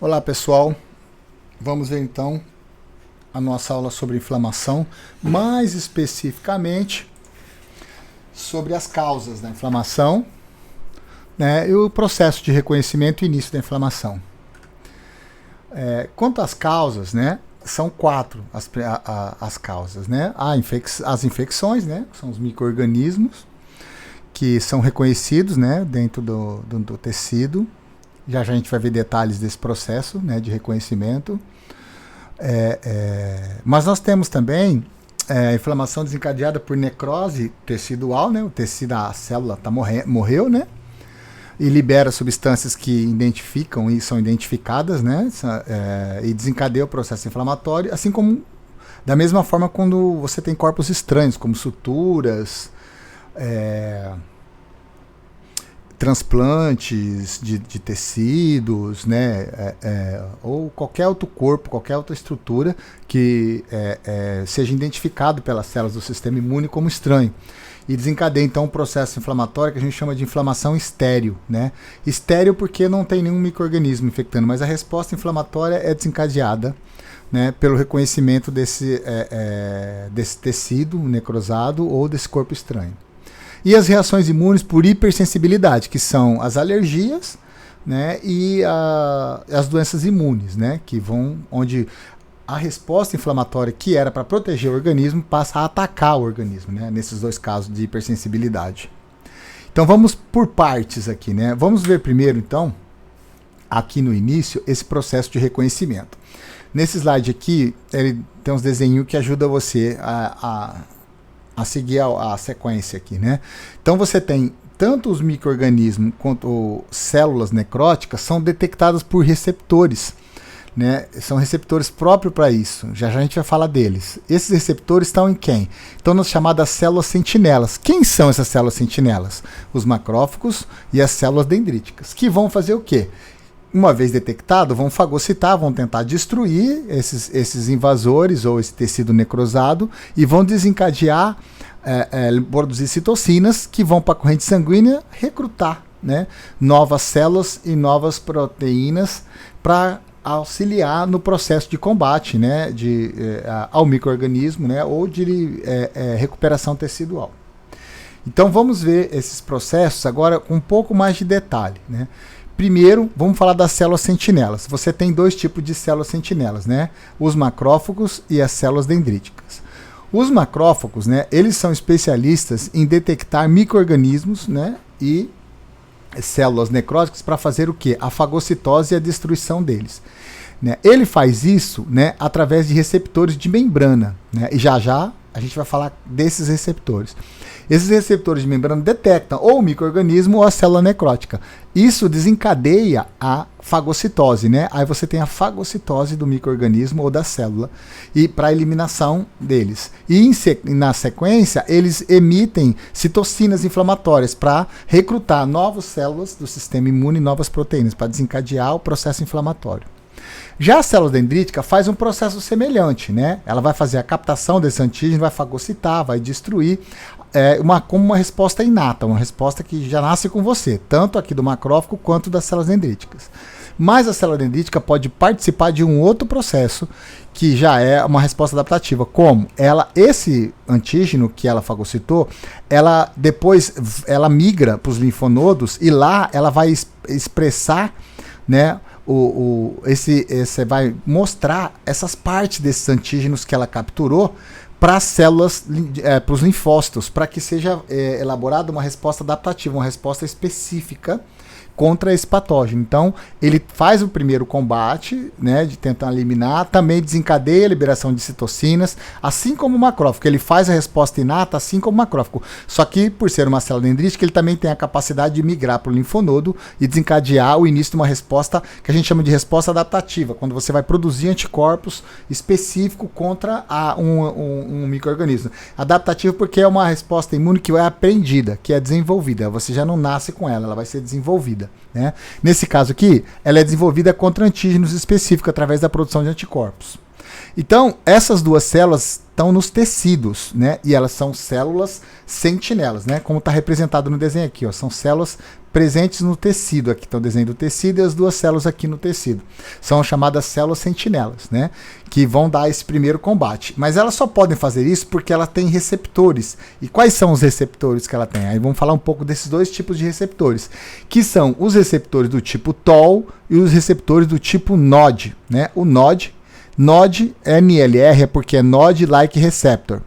Olá pessoal, vamos ver então a nossa aula sobre inflamação, mais especificamente sobre as causas da inflamação, né, e o processo de reconhecimento e início da inflamação. Quanto às causas, né, são quatro as causas, né? As infecções, né, são os micro-organismos que são reconhecidos, né, dentro do tecido. Já a gente vai ver detalhes desse processo, né, de reconhecimento. Mas nós temos também inflamação desencadeada por necrose tecidual, né, a célula morreu, né, e libera substâncias que identificam e são identificadas, né, e desencadeia o processo inflamatório, assim como da mesma forma quando você tem corpos estranhos, como suturas, transplantes de tecidos, né, ou qualquer outro corpo, qualquer outra estrutura que seja identificado pelas células do sistema imune como estranho. E desencadeia então um processo inflamatório que a gente chama de inflamação estéril, né? Estéril porque não tem nenhum micro-organismo infectando, mas a resposta inflamatória é desencadeada, né, pelo reconhecimento desse tecido necrosado ou desse corpo estranho. E as reações imunes por hipersensibilidade, que são as alergias, né, e as doenças imunes, né, que vão onde a resposta inflamatória que era para proteger o organismo passa a atacar o organismo, né, nesses dois casos de hipersensibilidade. Então vamos por partes aqui, né? Vamos ver primeiro então, aqui no início, esse processo de reconhecimento. Nesse slide aqui, ele tem uns desenhos que ajudam você a seguir a sequência aqui, né? Então você tem tanto os micro-organismos quanto células necróticas são detectadas por receptores, né? São receptores próprios para isso. Já a gente vai falar deles. Esses receptores estão em quem? Estão nas chamadas células sentinelas. Quem são essas células sentinelas? Os macrófagos e as células dendríticas, que vão fazer o quê? Uma vez detectado, vão fagocitar, vão tentar destruir esses invasores ou esse tecido necrosado e vão desencadear, produzir citocinas que vão para a corrente sanguínea recrutar, né, novas células e novas proteínas para auxiliar no processo de combate, né, ao micro-organismo, né, ou de recuperação tecidual. Então vamos ver esses processos agora com um pouco mais de detalhe, né? Primeiro, vamos falar das células sentinelas. Você tem dois tipos de células sentinelas, né? Os macrófagos e as células dendríticas. Os macrófagos, né, eles são especialistas em detectar micro-organismos, né, e células necróticas para fazer o quê? A fagocitose e a destruição deles. Né? Ele faz isso, né, através de receptores de membrana, né? E já a gente vai falar desses receptores. Esses receptores de membrana detectam ou o micro-organismo ou a célula necrótica. Isso desencadeia a fagocitose, né? Aí você tem a fagocitose do micro-organismo ou da célula e para a eliminação deles. E na sequência, eles emitem citocinas inflamatórias para recrutar novas células do sistema imune, novas proteínas, para desencadear o processo inflamatório. Já a célula dendrítica faz um processo semelhante, né? Ela vai fazer a captação desse antígeno, vai fagocitar, vai destruir, como uma resposta inata, uma resposta que já nasce com você, tanto aqui do macrófago quanto das células dendríticas. Mas a célula dendrítica pode participar de um outro processo que já é uma resposta adaptativa, como esse antígeno que ela fagocitou, depois ela migra para os linfonodos e lá ela vai expressar, né, vai mostrar essas partes desses antígenos que ela capturou para as células, para os linfócitos, para que seja elaborada uma resposta adaptativa, uma resposta específica contra esse patógeno. Então, ele faz o primeiro combate, né, de tentar eliminar, também desencadeia a liberação de citocinas, assim como o macrófago. Ele faz a resposta inata, assim como o macrófago. Só que, por ser uma célula dendrítica, ele também tem a capacidade de migrar para o linfonodo e desencadear o início de uma resposta que a gente chama de resposta adaptativa, quando você vai produzir anticorpos específicos contra um micro-organismo. Adaptativa porque é uma resposta imune que é aprendida, que é desenvolvida. Você já não nasce com ela vai ser desenvolvida. Né? Nesse caso aqui, ela é desenvolvida contra antígenos específicos através da produção de anticorpos. Então, essas duas células estão nos tecidos, né? E elas são células sentinelas, né? Como está representado no desenho aqui, ó. São células presentes no tecido. Aqui está o desenho do tecido e as duas células aqui no tecido. São chamadas células sentinelas, né? Que vão dar esse primeiro combate. Mas elas só podem fazer isso porque ela tem receptores. E quais são os receptores que ela tem? Aí vamos falar um pouco desses dois tipos de receptores, que são os receptores do tipo TOL e os receptores do tipo NOD, né? O NOD, NLR é porque é Node Like Receptor.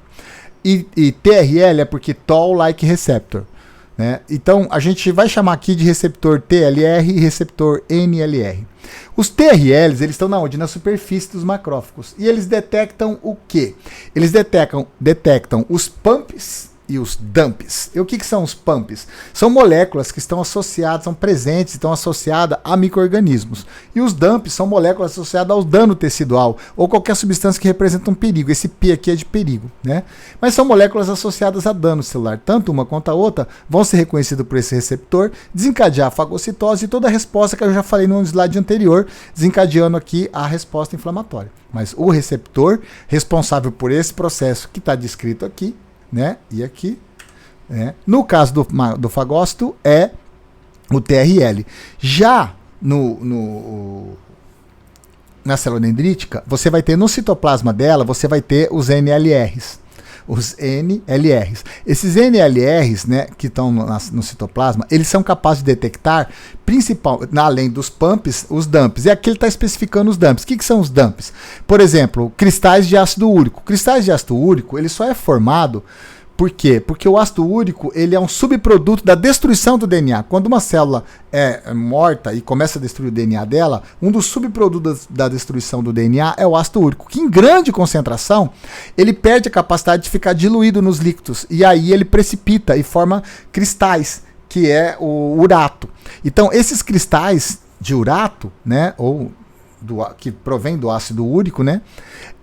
E TRL é porque Toll Like Receptor. Né? Então, a gente vai chamar aqui de receptor TLR e receptor NLR. Os TRLs, eles estão na onde? Na superfície dos macrófagos. E eles detectam o quê? Eles detectam os pumps e os dumps. E o que são os pumps? São moléculas que estão associadas, são presentes, estão associadas a micro-organismos. E os dumps são moléculas associadas ao dano tecidual ou qualquer substância que representa um perigo. Esse P aqui é de perigo, né? Mas são moléculas associadas a dano celular. Tanto uma quanto a outra vão ser reconhecidas por esse receptor, desencadear a fagocitose e toda a resposta que eu já falei no slide anterior, desencadeando aqui a resposta inflamatória. Mas o receptor responsável por esse processo que está descrito aqui, né? E aqui, né? No caso do fagócito é o TRL. Já na célula dendrítica, você vai ter no citoplasma dela, você vai ter os NLRs. Os NLRs. Esses NLRs, né, que estão no citoplasma, eles são capazes de detectar, além dos pumps, os dumps. E aqui ele está especificando os dumps. O que são os dumps? Por exemplo, cristais de ácido úrico. Cristais de ácido úrico, ele só é formado. Por quê? Porque o ácido úrico ele é um subproduto da destruição do DNA. Quando uma célula é morta e começa a destruir o DNA dela, um dos subprodutos da destruição do DNA é o ácido úrico, que em grande concentração ele perde a capacidade de ficar diluído nos líquidos. E aí ele precipita e forma cristais, que é o urato. Então esses cristais de urato, né, ou que provém do ácido úrico, né?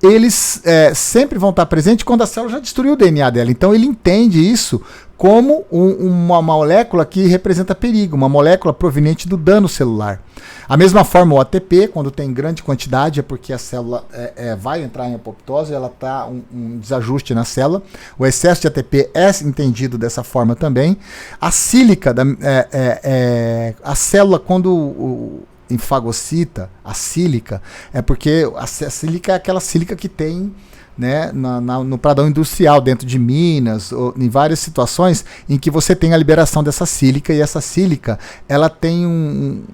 Eles sempre vão estar presentes quando a célula já destruiu o DNA dela. Então ele entende isso como uma molécula que representa perigo, uma molécula proveniente do dano celular. A mesma forma o ATP, quando tem grande quantidade, é porque a célula vai entrar em apoptose, ela está um desajuste na célula. O excesso de ATP é entendido dessa forma também. A sílica, a célula quando fagocita, a sílica, é porque a sílica é aquela sílica que tem, né, no pradão industrial, dentro de minas, ou em várias situações em que você tem a liberação dessa sílica, e essa sílica ela tem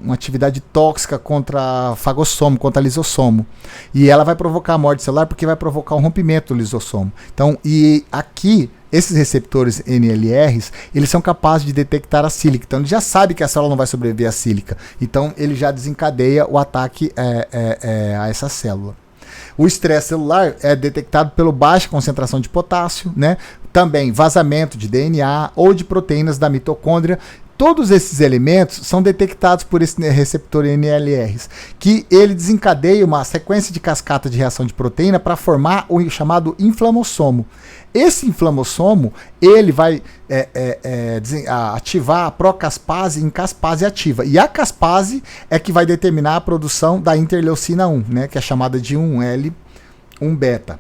uma atividade tóxica contra fagossomo, contra lisossomo, e ela vai provocar a morte celular porque vai provocar um rompimento do lisossomo. Então, e aqui esses receptores NLRs, eles são capazes de detectar a sílica. Então, ele já sabe que a célula não vai sobreviver à sílica. Então, ele já desencadeia o ataque a essa célula. O estresse celular é detectado pela baixa concentração de potássio, né? Também vazamento de DNA ou de proteínas da mitocôndria. Todos esses elementos são detectados por esse receptor NLRs, que ele desencadeia uma sequência de cascata de reação de proteína para formar o chamado inflamossomo. Esse inflamossomo, ele vai ativar a procaspase em caspase ativa. E a caspase é que vai determinar a produção da interleucina 1, né, que é chamada de 1L, 1-beta.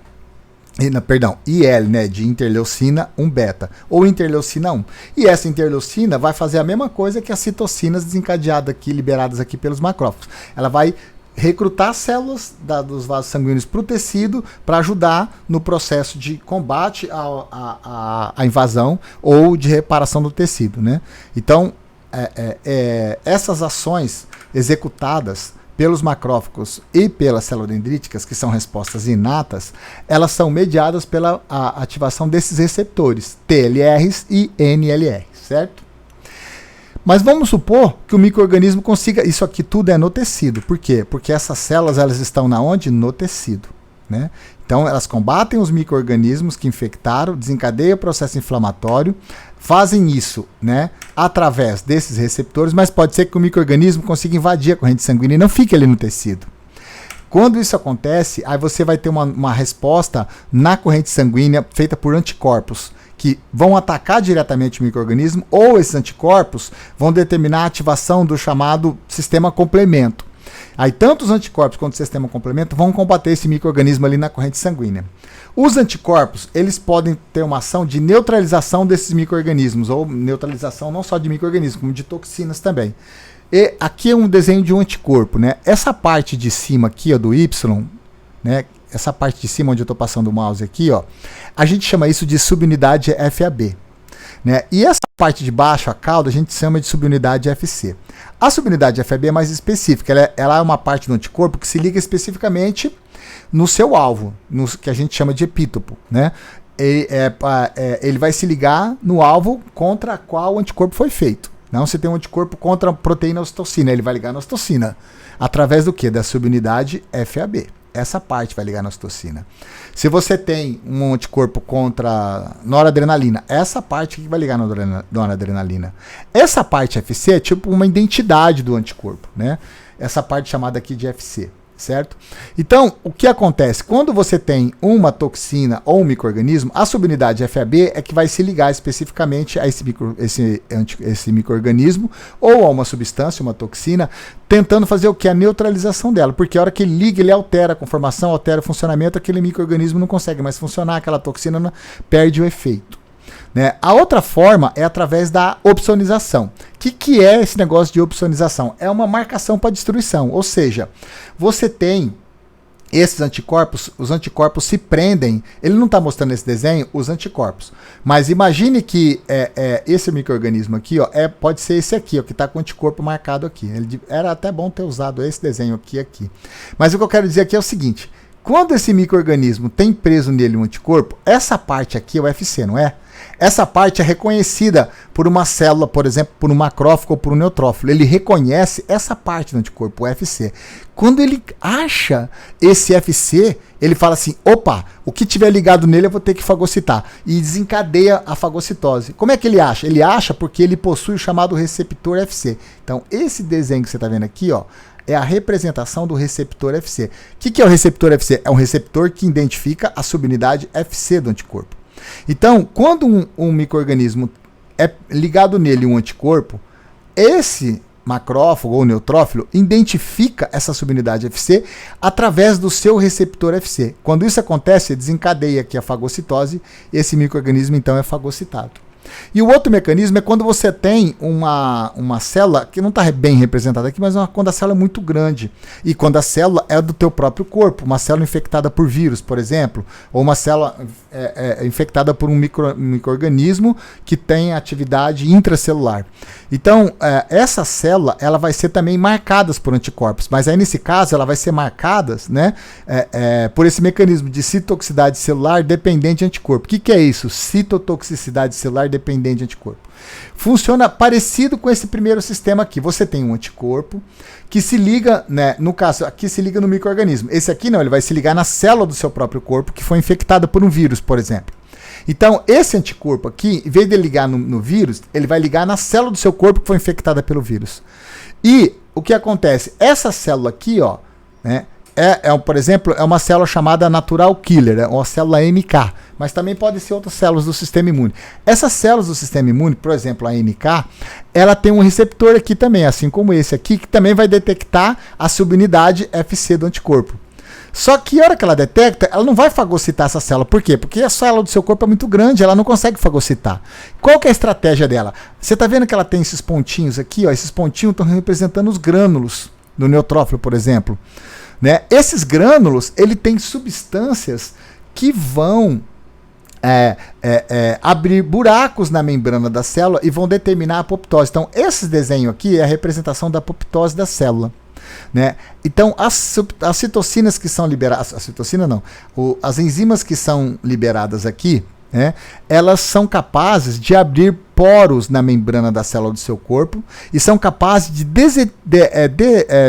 IL, né, de interleucina 1-beta, ou interleucina 1. E essa interleucina vai fazer a mesma coisa que as citocinas desencadeadas aqui, liberadas aqui pelos macrófagos. Ela vai recrutar células dos vasos sanguíneos para o tecido para ajudar no processo de combate à invasão ou de reparação do tecido, né? Então, essas ações executadas pelos macrófagos e pelas células dendríticas, que são respostas inatas, elas são mediadas pela ativação desses receptores, TLRs e NLRs, certo? Mas vamos supor que o micro-organismo consiga... Isso aqui tudo é no tecido. Por quê? Porque essas células elas estão na onde? No tecido, né? Então, elas combatem os micro-organismos que infectaram, desencadeiam o processo inflamatório, fazem isso, né, através desses receptores, mas pode ser que o micro-organismo consiga invadir a corrente sanguínea e não fique ali no tecido. Quando isso acontece, aí você vai ter uma resposta na corrente sanguínea feita por anticorpos, que vão atacar diretamente o micro-organismo, ou esses anticorpos vão determinar a ativação do chamado sistema complemento. Aí tanto os anticorpos quanto o sistema complemento vão combater esse micro-organismo ali na corrente sanguínea. Os anticorpos, eles podem ter uma ação de neutralização desses micro-organismos, ou neutralização não só de micro-organismos, como de toxinas também. E aqui é um desenho de um anticorpo, né? Essa parte de cima aqui, ó, do Y, né? Essa parte de cima onde eu estou passando o mouse aqui, ó, a gente chama isso de subunidade FAB. Né? E essa parte de baixo, a cauda, a gente chama de subunidade FC. A subunidade FAB é mais específica, ela é uma parte do anticorpo que se liga especificamente no seu alvo, no que a gente chama de epítopo. Né? Ele vai se ligar no alvo contra qual o anticorpo foi feito. Não, você tem um anticorpo contra a proteína ocitocina, ele vai ligar na ocitocina. Através do quê? Da subunidade FAB. Essa parte vai ligar na ocitocina. Se você tem um anticorpo contra noradrenalina, essa parte que vai ligar na noradrenalina. Essa parte FC é tipo uma identidade do anticorpo, né? Essa parte chamada aqui de FC, certo? Então, o que acontece? Quando você tem uma toxina ou um micro-organismo, a subunidade FAB é que vai se ligar especificamente a esse micro-organismo ou a uma substância, uma toxina, tentando fazer o que? A neutralização dela, porque a hora que ele liga, ele altera a conformação, altera o funcionamento, aquele micro-organismo não consegue mais funcionar, aquela toxina perde o efeito. Né? A outra forma é através da opsonização. O que é esse negócio de opsonização? É uma marcação para destruição, ou seja, você tem esses anticorpos, os anticorpos se prendem, ele não está mostrando nesse desenho os anticorpos, mas imagine que esse micro-organismo aqui, ó, pode ser esse aqui, ó, que está com o anticorpo marcado aqui. Era até bom ter usado esse desenho aqui. Mas o que eu quero dizer aqui é o seguinte, quando esse micro-organismo tem preso nele um anticorpo, essa parte aqui é o FC, não é? Essa parte é reconhecida por uma célula, por exemplo, por um macrófago ou por um neutrófilo. Ele reconhece essa parte do anticorpo, o FC. Quando ele acha esse FC, ele fala assim, opa, o que tiver ligado nele eu vou ter que fagocitar. E desencadeia a fagocitose. Como é que ele acha? Ele acha porque ele possui o chamado receptor FC. Então, esse desenho que você está vendo aqui, ó, é a representação do receptor FC. O que é o receptor FC? É um receptor que identifica a subunidade FC do anticorpo. Então, quando um micro-organismo é ligado nele um anticorpo, esse macrófago ou neutrófilo identifica essa subunidade FC através do seu receptor FC. Quando isso acontece, desencadeia aqui a fagocitose e esse micro-organismo então é fagocitado. E o outro mecanismo é quando você tem uma célula, que não está bem representada aqui, mas quando a célula é muito grande. E quando a célula é do teu próprio corpo, uma célula infectada por vírus, por exemplo, ou uma célula infectada por um micro-organismo que tem atividade intracelular. Então, essa célula ela vai ser também marcada por anticorpos, mas aí nesse caso ela vai ser marcada, né, por esse mecanismo de citotoxicidade celular dependente de anticorpo. O que é isso? Citotoxicidade celular dependente de anticorpo. Funciona parecido com esse primeiro sistema aqui. Você tem um anticorpo que se liga, né, no caso, aqui se liga no micro-organismo. Esse aqui não, ele vai se ligar na célula do seu próprio corpo que foi infectada por um vírus, por exemplo. Então, esse anticorpo aqui, em vez de ligar no vírus, ele vai ligar na célula do seu corpo que foi infectada pelo vírus. E o que acontece? Essa célula aqui, ó, né, por exemplo, é uma célula chamada natural killer, é uma célula NK, mas também podem ser outras células do sistema imune. Essas células do sistema imune, por exemplo, a NK, ela tem um receptor aqui também, assim como esse aqui, que também vai detectar a subunidade FC do anticorpo. Só que a hora que ela detecta, ela não vai fagocitar essa célula. Por quê? Porque a célula do seu corpo é muito grande, ela não consegue fagocitar. Qual que é a estratégia dela? Você está vendo que ela tem esses pontinhos aqui, ó, esses pontinhos estão representando os grânulos do neutrófilo, por exemplo. Né? Esses grânulos, ele tem substâncias que vão abrir buracos na membrana da célula e vão determinar a apoptose. Então, esse desenho aqui é a representação da apoptose da célula. Né? Então, as citocinas que são liberadas, as enzimas que são liberadas aqui, né, elas são capazes de abrir poros na membrana da célula do seu corpo e são capazes de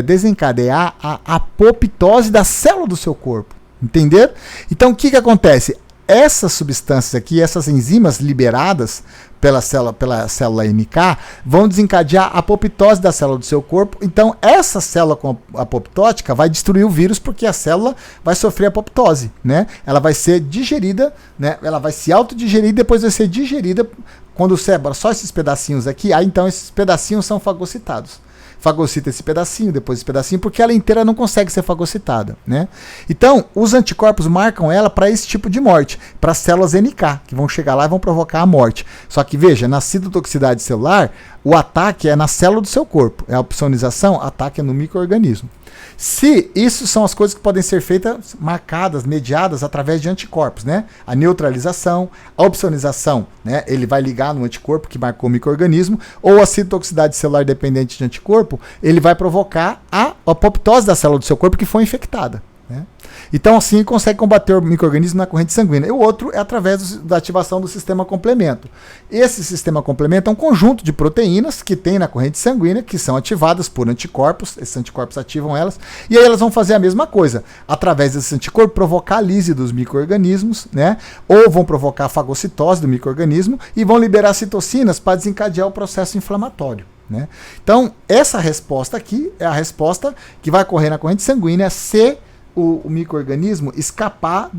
desencadear a apoptose da célula do seu corpo. Entenderam? Então, o que acontece? Essas substâncias aqui, essas enzimas liberadas pela célula NK, vão desencadear a apoptose da célula do seu corpo. Então, essa célula apoptótica vai destruir o vírus porque a célula vai sofrer apoptose, né? Ela vai ser digerida, né? Ela vai se autodigerir e depois vai ser digerida quando sobra só esses pedacinhos aqui. Aí, então, esses pedacinhos são fagocitados. fagocita esse pedacinho, depois esse pedacinho, porque ela inteira não consegue ser fagocitada, né? Então, os anticorpos marcam ela para esse tipo de morte, para células NK, que vão chegar lá e vão provocar a morte. Só que, veja, na citotoxicidade celular, o ataque é na célula do seu corpo. É a opsonização, ataque é no micro-organismo. Se isso são as coisas que podem ser feitas, marcadas, mediadas através de anticorpos, né? A neutralização, a opsonização, né? Ele vai ligar no anticorpo que marcou o micro-organismo, ou a citotoxicidade celular dependente de anticorpo, ele vai provocar a apoptose da célula do seu corpo que foi infectada, né? Então, assim, consegue combater o micro-organismo na corrente sanguínea. E o outro é através da ativação do sistema complemento. Esse sistema complemento é um conjunto de proteínas que tem na corrente sanguínea, que são ativadas por anticorpos. Esses anticorpos ativam elas. E aí elas vão fazer a mesma coisa. Através desse anticorpo, provocar a lise dos micro-organismos, né? Ou vão provocar a fagocitose do micro-organismo e vão liberar citocinas para desencadear o processo inflamatório, né? Então, essa resposta aqui é a resposta que vai ocorrer na corrente sanguínea se o micro-organismo escapar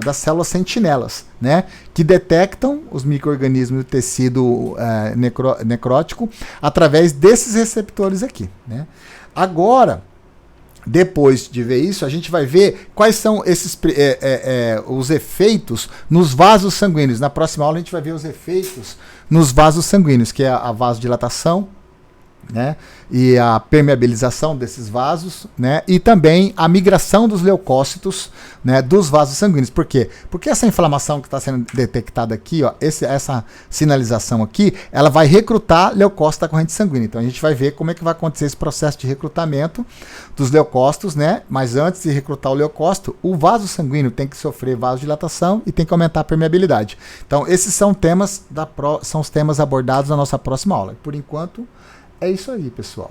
das células sentinelas, né, que detectam os micro-organismos do tecido necrótico através desses receptores aqui, né? Agora, depois de ver isso, a gente vai ver quais são os efeitos nos vasos sanguíneos. Na próxima aula a gente vai ver os efeitos nos vasos sanguíneos, que é a vasodilatação, né, e a permeabilização desses vasos, né, e também a migração dos leucócitos, né, dos vasos sanguíneos. Por quê? Porque essa inflamação que está sendo detectada aqui, ó, essa sinalização aqui, ela vai recrutar leucócitos da corrente sanguínea. Então a gente vai ver como é que vai acontecer esse processo de recrutamento dos leucócitos, né, mas antes de recrutar o leucócito, o vaso sanguíneo tem que sofrer vasodilatação e tem que aumentar a permeabilidade. Então esses são são os temas abordados na nossa próxima aula. Por enquanto, é isso aí, pessoal.